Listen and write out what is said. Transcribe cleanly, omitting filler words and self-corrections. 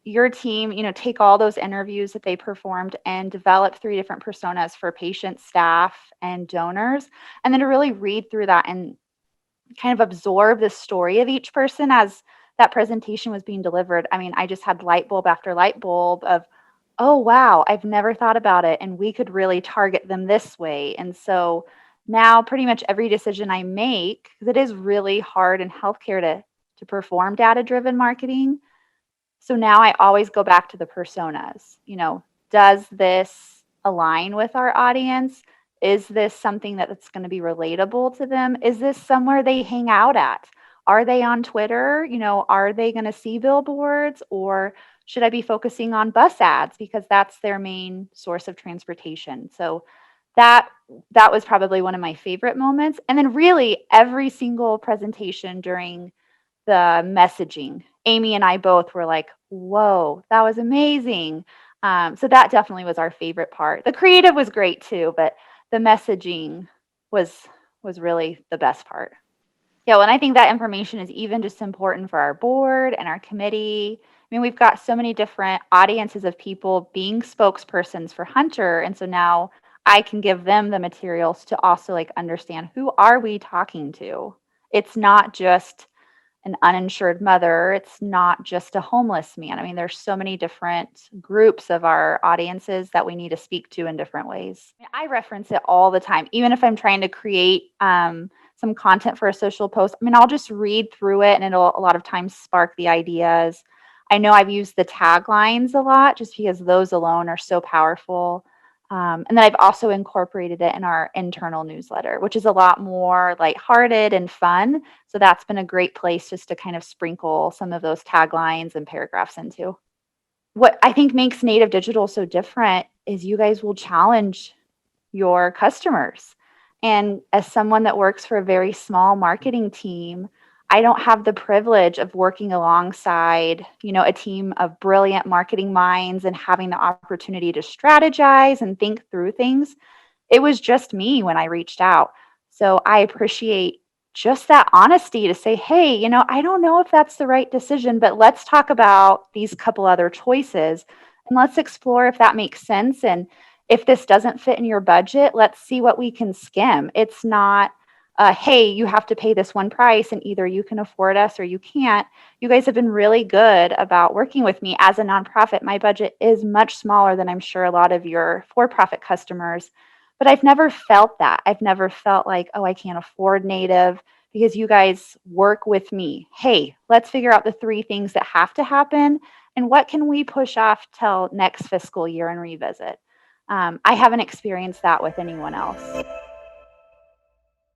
your team, take all those interviews that they performed and develop 3 different personas for patients, staff, and donors, and then to really read through that and kind of absorb the story of each person as that presentation was being delivered. I mean, I just had light bulb after light bulb of, oh, wow, I've never thought about it. And we could really target them this way. And so now pretty much every decision I make, because it is really hard in healthcare to perform data driven marketing. So now I always go back to the personas. Does this align with our audience? Is this something that's going to be relatable to them? Is this somewhere they hang out at? Are they on Twitter? Are they going to see billboards, or should I be focusing on bus ads because that's their main source of transportation? So that that was probably one of my favorite moments. And then really every single presentation during the messaging, Amy and I both were like, whoa, that was amazing. So that definitely was our favorite part. The creative was great too, but the messaging was was really the best part. Yeah, well, and I think that information is even just important for our board and our committee. I mean, we've got so many different audiences of people being spokespersons for Hunter, and so now I can give them the materials to also like understand who are we talking to. It's not just an uninsured mother. It's not just a homeless man. I mean, there's so many different groups of our audiences that we need to speak to in different ways. I reference it all the time, even if I'm trying to create some content for a social post. I mean, I'll just read through it and it'll a lot of times spark the ideas. I know I've used the taglines a lot just because those alone are so powerful. And then I've also incorporated it in our internal newsletter, which is a lot more lighthearted and fun. So that's been a great place just to kind of sprinkle some of those taglines and paragraphs into. What I think makes native digital so different is you guys will challenge your customers. And as someone that works for a very small marketing team, I don't have the privilege of working alongside, a team of brilliant marketing minds and having the opportunity to strategize and think through things. It was just me when I reached out. So I appreciate just that honesty to say, hey, I don't know if that's the right decision, but let's talk about these couple other choices and let's explore if that makes sense. And if this doesn't fit in your budget, let's see what we can skim. It's not, hey, you have to pay this one price and either you can afford us or you can't. You guys have been really good about working with me. As a nonprofit, my budget is much smaller than I'm sure a lot of your for-profit customers. But I've never felt that. I've never felt like, oh, I can't afford native because you guys work with me. Hey, let's figure out the 3 things that have to happen and what can we push off till next fiscal year and revisit. I haven't experienced that with anyone else.